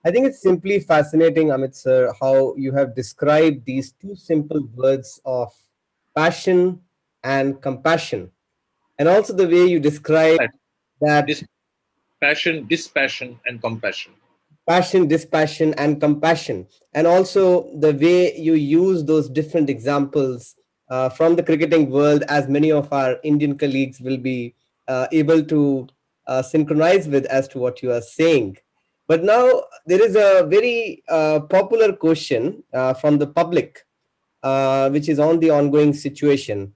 I think it's simply fascinating, Amit sir, how you have described these two simple words of passion and compassion, and also the way you describe that Dis- Passion, dispassion, and compassion. passion, dispassion, and compassion, and also the way you use those different examples from the cricketing world, as many of our Indian colleagues will be able to synchronize with as to what you are saying. But now there is a very popular question from the public, which is on the ongoing situation,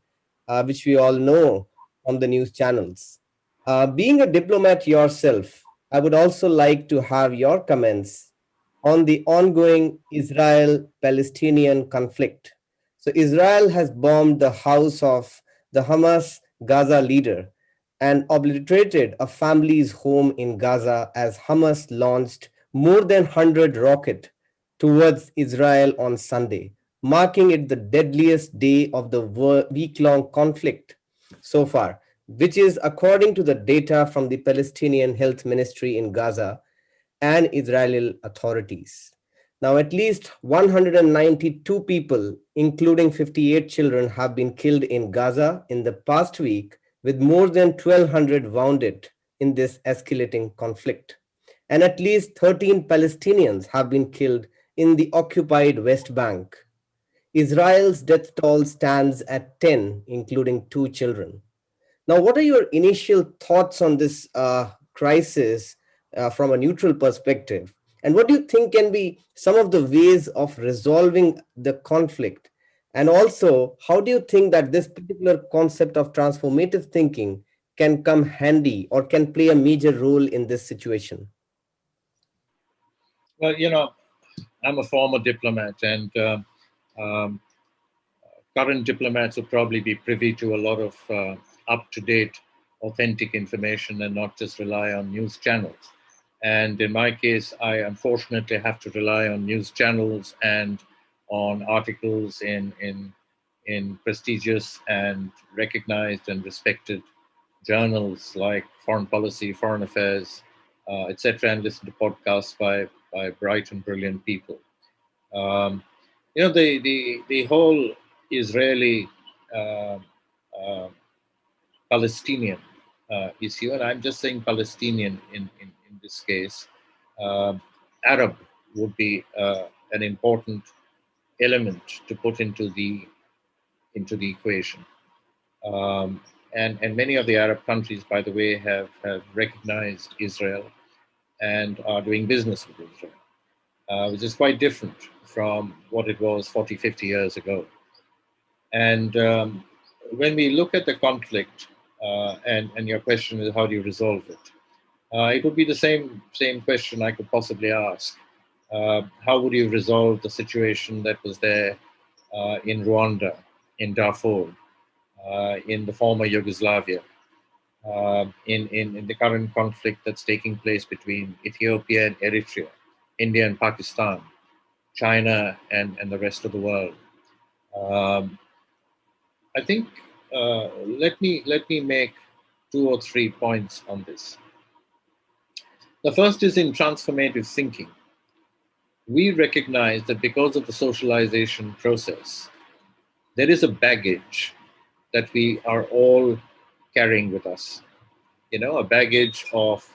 which we all know on the news channels. Being a diplomat yourself, I would also like to have your comments on the ongoing Israel Palestinian conflict. So, Israel has bombed the house of the Hamas Gaza leader and obliterated a family's home in Gaza as Hamas launched more than 100 rockets towards Israel on Sunday, marking it the deadliest day of the week long conflict so far, which is according to the data from the Palestinian Health Ministry in Gaza and Israeli authorities. Now, at least 192 people, including 58 children, have been killed in Gaza in the past week, with more than 1,200 wounded in this escalating conflict. And at least 13 Palestinians have been killed in the occupied West Bank. Israel's death toll stands at 10, including two children. Now, what are your initial thoughts on this crisis from a neutral perspective? And what do you think can be some of the ways of resolving the conflict? And also, how do you think that this particular concept of transformative thinking can come handy or can play a major role in this situation? Well, I'm a former diplomat, and um, current diplomats will probably be privy to a lot of up-to-date, authentic information and not just rely on news channels. And in my case, I unfortunately have to rely on news channels and on articles in prestigious and recognized and respected journals like Foreign Policy, Foreign Affairs, etc., and listen to podcasts by bright and brilliant people. Um, the whole Israeli uh, uh, Palestinian issue, and I'm just saying Palestinian in this case. Uh, Arab would be an important element to put into the equation. And many of the Arab countries, by the way, have recognized Israel and are doing business with Israel, which is quite different from what it was 40, 50 years ago. And when we look at the conflict, and your question is how do you resolve it? It would be the same question I could possibly ask. How would you resolve the situation that was there in Rwanda, in Darfur, in the former Yugoslavia, in the current conflict that's taking place between Ethiopia and Eritrea, India and Pakistan, China and the rest of the world? Um, I think let me make two or three points on this. The first is in transformative thinking. We recognize that because of the socialization process, there is a baggage that we are all carrying with us. A baggage of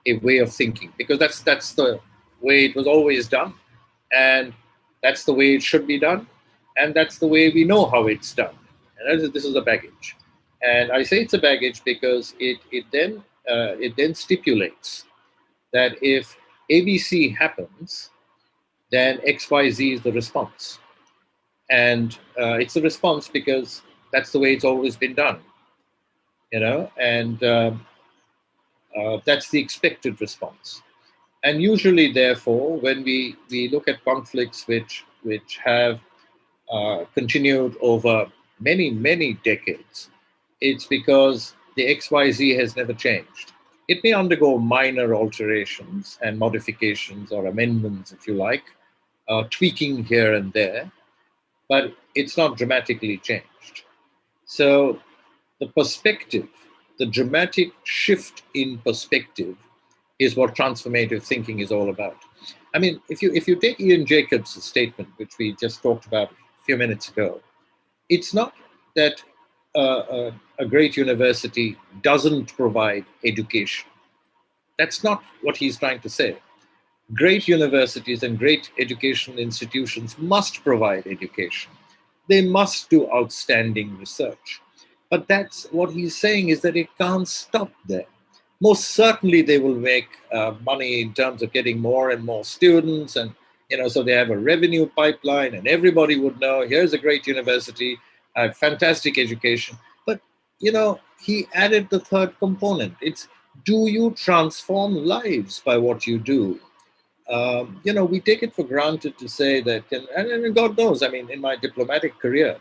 a way of thinking, because that's the way it was always done, and that's the way it should be done, and that's the way we know how it's done. And this is a baggage, and I say it's a baggage because it then stipulates that if ABC happens, then XYZ is the response, and it's a response because that's the way it's always been done, and that's the expected response. And usually, therefore, when we look at conflicts which have continued over many, many decades, it's because the XYZ has never changed. It may undergo minor alterations and modifications or amendments, if you like, tweaking here and there, but it's not dramatically changed. So the perspective, the dramatic shift in perspective is what transformative thinking is all about. I mean, if you take Ian Jacobs' statement, which we just talked about a few minutes ago, it's not that a great university doesn't provide education. That's not what he's trying to say. Great universities and great educational institutions must provide education. They must do outstanding research. But that's what he's saying, is that it can't stop there. Most certainly they will make money in terms of getting more and more students, and so they have a revenue pipeline, and everybody would know, here's a great university, fantastic education. But he added the third component. It's, do you transform lives by what you do? We take it for granted to say that, and God knows, I mean, in my diplomatic career,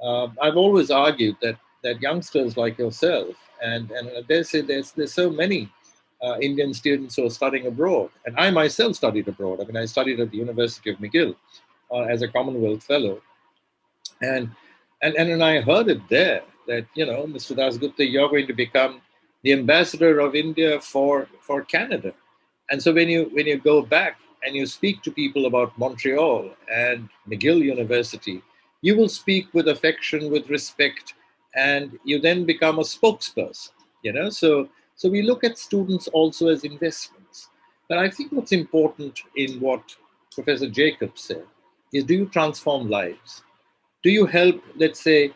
I've always argued that youngsters like yourself, and they say there's so many Indian students who are studying abroad, and I myself studied abroad. I mean, I studied at the University of McGill as a Commonwealth Fellow, and I heard it there that Mr. Dasgupta, you're going to become the ambassador of India for Canada. And so when you go back and you speak to people about Montreal and McGill University, you will speak with affection, with respect, and you then become a spokesperson. So we look at students also as investments. But I think what's important in what Professor Jacobs said is, do you transform lives? Do you help, let's say,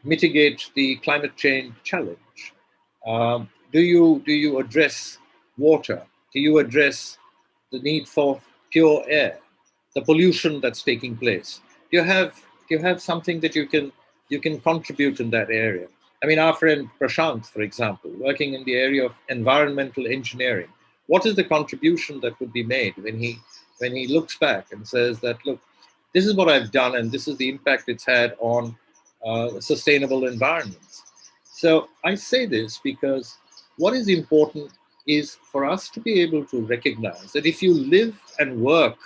mitigate the climate change challenge? Do you address water? Do you address the need for pure air, the pollution that's taking place? Do you have something that you can contribute in that area? I mean, our friend Prashant, for example, working in the area of environmental engineering, what is the contribution that would be made when he looks back and says that, look, this is what I've done, and this is the impact it's had on sustainable environments. So I say this because what is important is for us to be able to recognize that if you live and work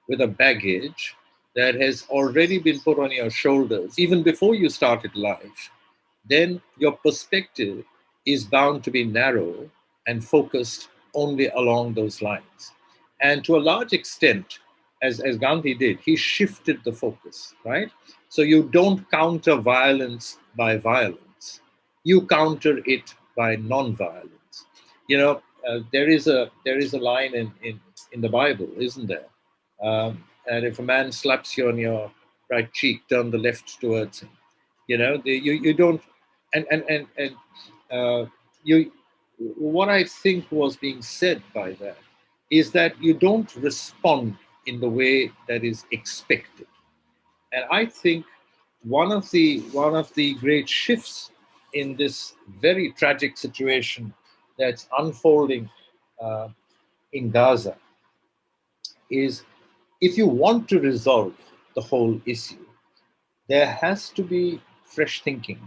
with a baggage that has already been put on your shoulders, even before you started life, then your perspective is bound to be narrow and focused only along those lines. And to a large extent, as Gandhi did, he shifted the focus, right? So you don't counter violence by violence. You counter it by non-violence. There is a line in the Bible, isn't there? And if a man slaps you on your right cheek, turn the left towards him. You don't, and you. What I think was being said by that is that you don't respond in the way that is expected. And I think one of the great shifts in this very tragic situation that's unfolding uh, in Gaza is, if you want to resolve the whole issue, there has to be fresh thinking.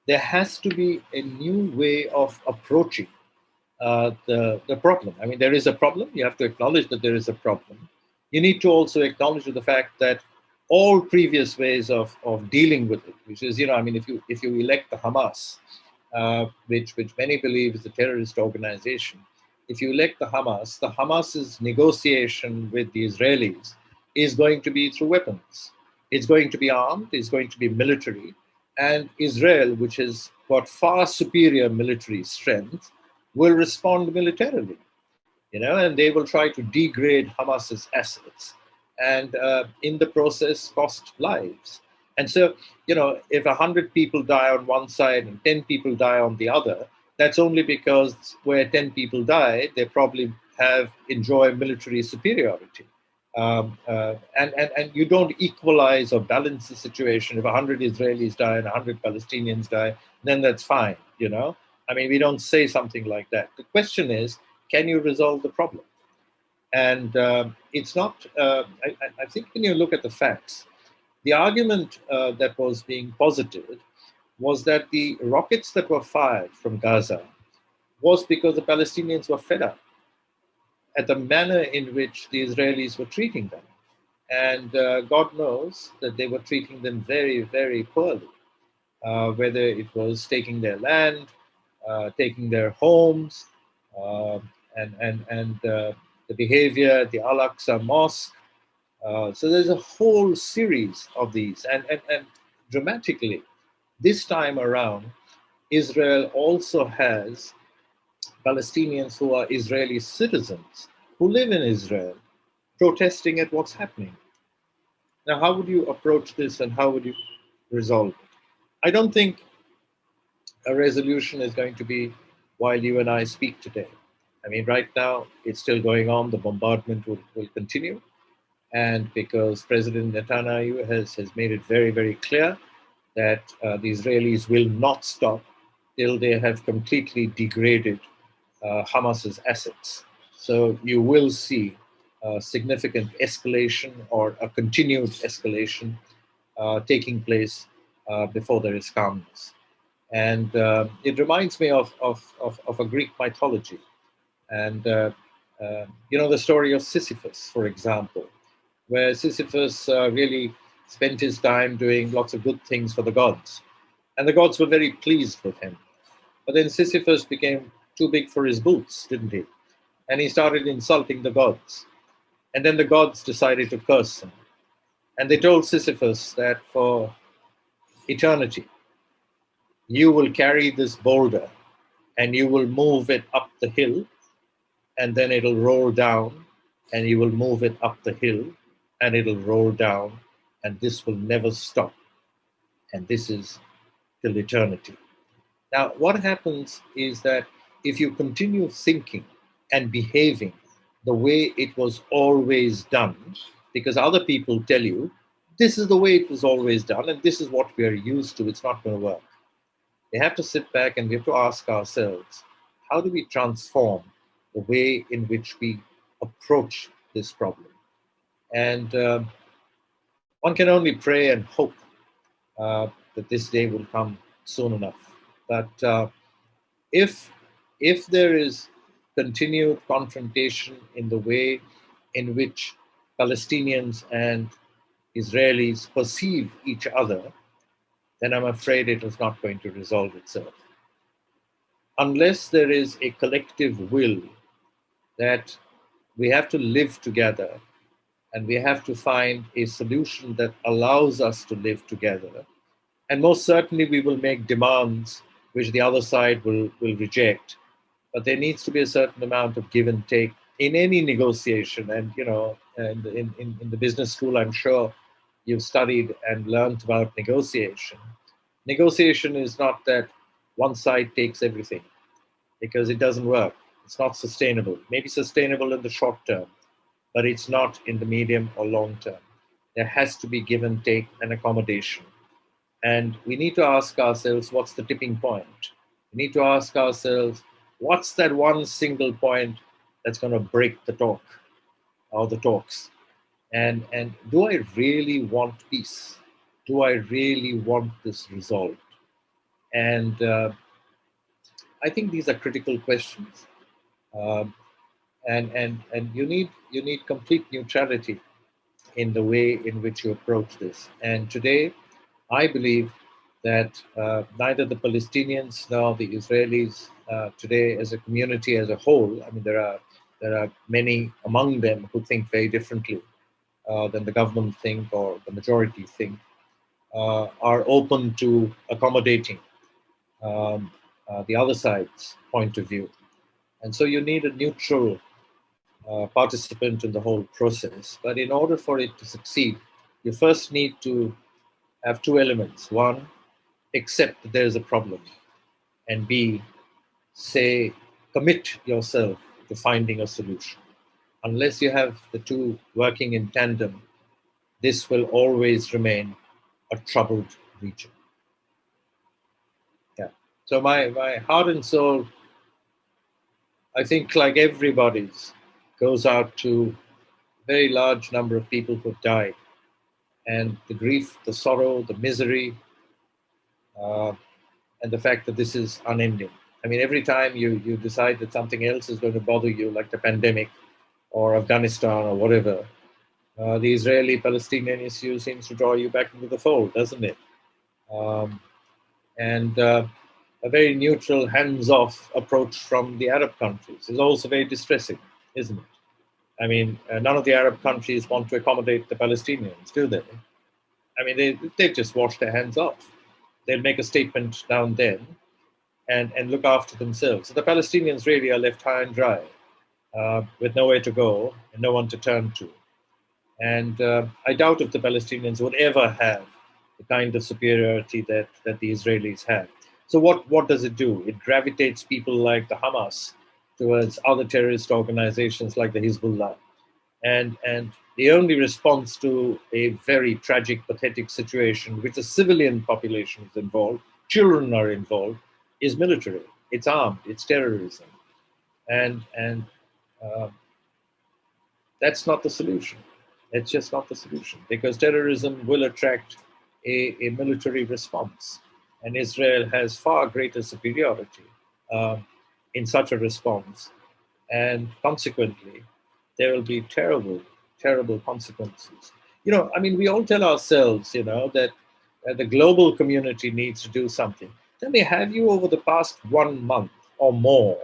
There has to be a new way of approaching the problem. I mean, there is a problem. You have to acknowledge that there is a problem. You need to also acknowledge the fact that all previous ways of dealing with it, which is, I mean, if you elect the Hamas, which many believe is a terrorist organization, if you elect the Hamas's negotiation with the Israelis is going to be through weapons. It's going to be armed. It's going to be military. And Israel, which has got far superior military strength, will respond militarily, and they will try to degrade Hamas's assets, and in the process cost lives. And so, if 100 people die on one side and 10 people die on the other, that's only because where 10 people die, they probably enjoy military superiority. And you don't equalize or balance the situation. If 100 Israelis die and 100 Palestinians die, then that's fine, I mean, we don't say something like that. The question is, can you resolve the problem? And it's not, I think when you look at the facts, the argument that was being posited was that the rockets that were fired from Gaza was because the Palestinians were fed up at the manner in which the Israelis were treating them. And God knows that they were treating them very, very poorly, whether it was taking their land, taking their homes, and the behavior, the Al-Aqsa Mosque. So there's a whole series of these. And dramatically, this time around, Israel also has Palestinians who are Israeli citizens who live in Israel protesting at what's happening. Now, how would you approach this and how would you resolve it? I don't think a resolution is going to be while you and I speak today. I mean, right now, it's still going on. The bombardment will continue. And because President Netanyahu has made it very, very clear that the Israelis will not stop till they have completely degraded Hamas's assets. So you will see significant escalation or a continued escalation taking place before there is calmness. And it reminds me of a Greek mythology. And the story of Sisyphus, for example, where Sisyphus really spent his time doing lots of good things for the gods. And the gods were very pleased with him. But then Sisyphus became too big for his boots, didn't he? And he started insulting the gods. And then the gods decided to curse him. And they told Sisyphus that for eternity, you will carry this boulder and you will move it up the hill, and then it'll roll down, and you will move it up the hill, and it'll roll down, and this will never stop. And this is till eternity. Now, what happens is that if you continue thinking and behaving the way it was always done, because other people tell you, this is the way it was always done, and this is what we are used to, it's not going to work. We have to sit back and we have to ask ourselves, how do we transform the way in which we approach this problem? And one can only pray and hope that this day will come soon enough. But if there is continued confrontation in the way in which Palestinians and Israelis perceive each other, then I'm afraid it is not going to resolve itself. Unless there is a collective will that we have to live together and we have to find a solution that allows us to live together. And most certainly we will make demands which the other side will reject. But there needs to be a certain amount of give and take in any negotiation. And, in the business school, I'm sure you've studied and learned about negotiation. Negotiation is not that one side takes everything, because it doesn't work. It's not sustainable. Maybe sustainable in the short term, but it's not in the medium or long term. There has to be give and take and accommodation. And we need to ask ourselves, what's the tipping point? We need to ask ourselves, what's that one single point that's going to break the talk or the talks? And do I really want peace? Do I really want this resolved? And I think these are critical questions. And you need complete neutrality in the way in which you approach this. And today, I believe that neither the Palestinians nor the Israelis today, as a community as a whole, I mean, there are many among them who think very differently than the government think or the majority think, are open to accommodating the other side's point of view. And so you need a neutral participant in the whole process. But in order for it to succeed, you first need to have two elements. One, accept that there is a problem. And B, commit yourself to finding a solution. Unless you have the two working in tandem, this will always remain a troubled region. Yeah. So my heart and soul, I think, like everybody's, goes out to a very large number of people who've died. And the grief, the sorrow, the misery, and the fact that this is unending. I mean, every time you decide that something else is going to bother you, like the pandemic or Afghanistan or whatever, the Israeli-Palestinian issue seems to draw you back into the fold, doesn't it? But a very neutral, hands-off approach from the Arab countries is also very distressing, isn't it? I mean, none of the Arab countries want to accommodate the Palestinians, do they? I mean, they've just washed their hands off. They'll make a statement now and then and look after themselves. So the Palestinians really are left high and dry, with nowhere to go and no one to turn to. And I doubt if the Palestinians would ever have the kind of superiority that the Israelis have. So what does it do? It gravitates people like the Hamas towards other terrorist organizations like the Hezbollah. And the only response to a very tragic, pathetic situation, which the civilian population is involved, children are involved, is military. It's armed. It's terrorism, and uh, that's not the solution. It's just not the solution because terrorism will attract a military response, and Israel has far greater superiority um, in such a response, and consequently, there will be terrible, terrible consequences. I mean, we all tell ourselves, that the global community needs to do something. Tell me, have you over the past 1 month or more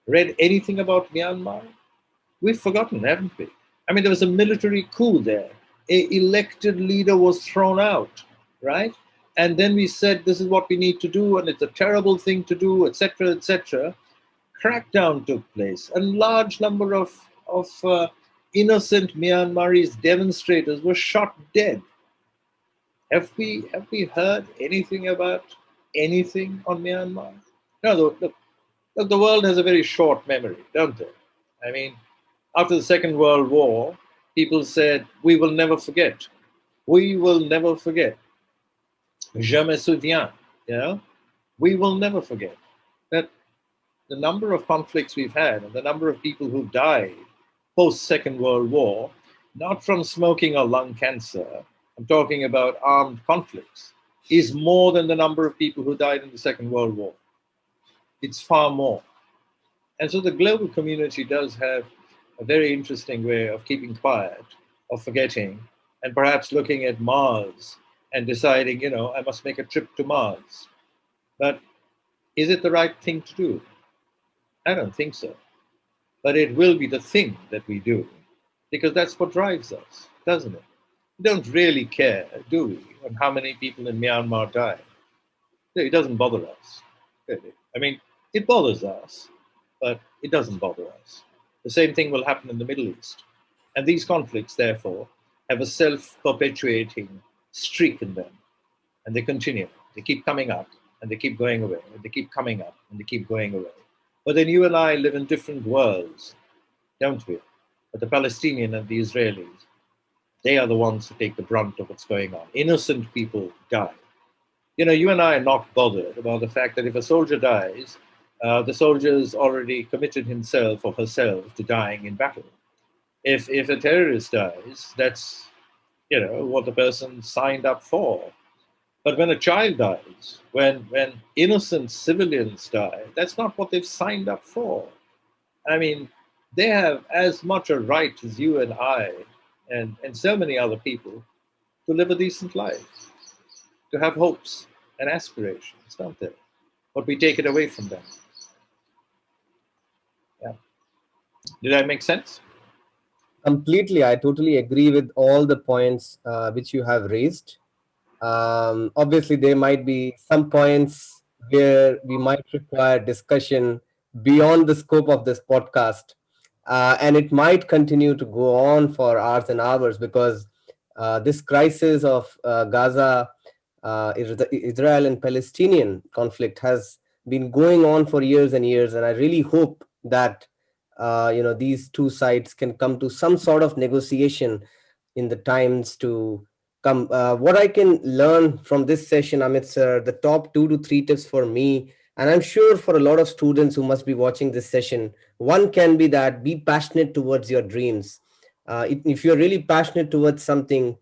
read anything about Myanmar? We've forgotten, haven't we? I mean, there was a military coup there. A elected leader was thrown out, right? And then we said, this is what we need to do, and it's a terrible thing to do, etc., etc. Crackdown took place. A large number of innocent Myanmarese demonstrators were shot dead. Have we heard anything about anything on Myanmar? No, look, the world has a very short memory, don't they? I mean, after the Second World War, people said, we will never forget. We will never forget. Je me souviens, we will never forget that the number of conflicts we've had and the number of people who've died post Second World War, not from smoking or lung cancer, I'm talking about armed conflicts, is more than the number of people who died in the Second World War. It's far more. And so the global community does have a very interesting way of keeping quiet, of forgetting, and perhaps looking at Mars and deciding, I must make a trip to Mars. But is it the right thing to do? I don't think so. But it will be the thing that we do, because that's what drives us, doesn't it? We don't really care, do we, on how many people in Myanmar die. It doesn't bother us, really. I mean, it bothers us, but it doesn't bother us. The same thing will happen in the Middle East. And these conflicts, therefore, have a self-perpetuating streak in them. And they continue. They keep coming up, and they keep going away, and they keep coming up, and they keep going away. But then you and I live in different worlds, don't we? But the Palestinian and the Israelis, they are the ones who take the brunt of what's going on. Innocent people die. You and I are not bothered about the fact that if a soldier dies, the soldier's already committed himself or herself to dying in battle. If a terrorist dies, that's what the person signed up for. But when a child dies, when innocent civilians die, that's not what they've signed up for. I mean, they have as much a right as you and I and so many other people to live a decent life, to have hopes and aspirations, don't they? But we take it away from them. Yeah. Did that make sense? Completely. I totally agree with all the points which you have raised. Obviously, there might be some points where we might require discussion beyond the scope of this podcast. And it might continue to go on for hours and hours because this crisis of Gaza, Israel and Palestinian conflict has been going on for years and years. And I really hope that these two sides can come to some sort of negotiation in the times to come. What I can learn from this session, Amit sir, the top 2 to 3 tips for me, and I'm sure for a lot of students who must be watching this session, one can be that be passionate towards your dreams. If you're really passionate towards something,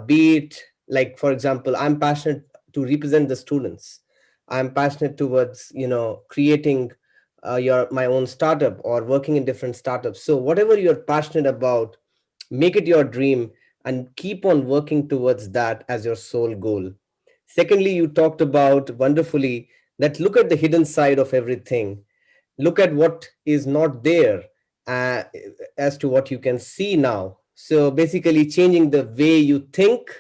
be it like, for example, I'm passionate to represent the students. I'm passionate towards, creating your my own startup or working in different startups. So whatever you're passionate about, make it your dream and keep on working towards that as your sole goal. Secondly, you talked about wonderfully that look at the hidden side of everything, look at what is not there, uh, as to what you can see now. So basically changing the way you think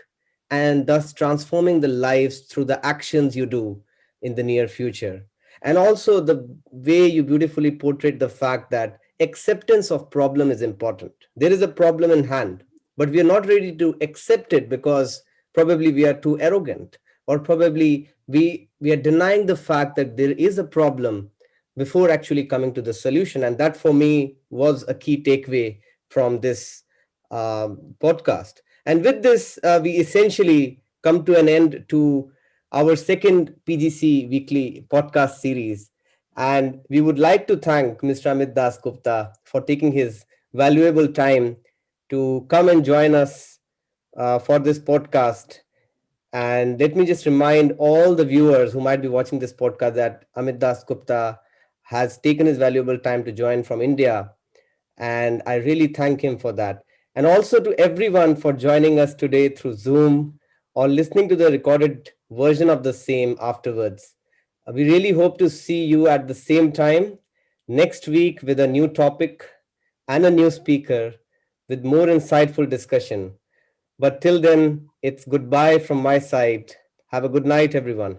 and thus transforming the lives through the actions you do in the near future. And also the way you beautifully portrayed the fact that acceptance of problem is important. There is a problem in hand, but we are not ready to accept it because probably we are too arrogant, or probably we are denying the fact that there is a problem before actually coming to the solution. And that for me was a key takeaway from this podcast. And with this, we essentially come to an end to our second PGC Weekly Podcast series. And we would like to thank Mr. Amit Dasgupta for taking his valuable time to come and join us for this podcast. And let me just remind all the viewers who might be watching this podcast that Amit Dasgupta has taken his valuable time to join from India, and I really thank him for that. And also to everyone for joining us today through Zoom or listening to the recorded version of the same afterwards. We really hope to see you at the same time next week with a new topic and a new speaker with more insightful discussion. But till then, it's goodbye from my side. Have a good night, everyone.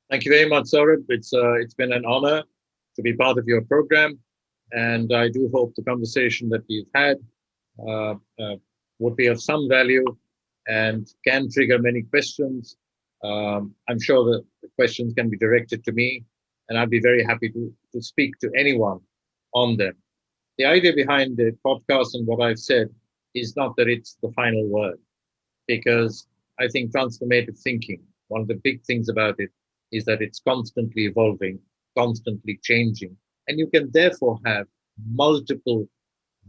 Thank you very much, Saurabh. It's been an honor to be part of your program, and I do hope the conversation that we've had uh, uh, would be of some value and can trigger many questions. I'm sure that the questions can be directed to me, and I'd be very happy to speak to anyone on them. The idea behind the podcast and what I've said is not that it's the final word, because I think transformative thinking, one of the big things about it is that it's constantly evolving, constantly changing, and you can therefore have multiple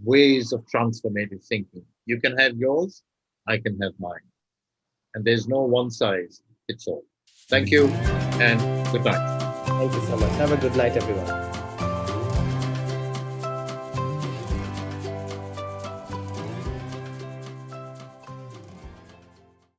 ways of transformative thinking. You can have yours, I can have mine, and there's no one size fits all. Thank you, and good night. Thank you so much. Have a good night, everyone.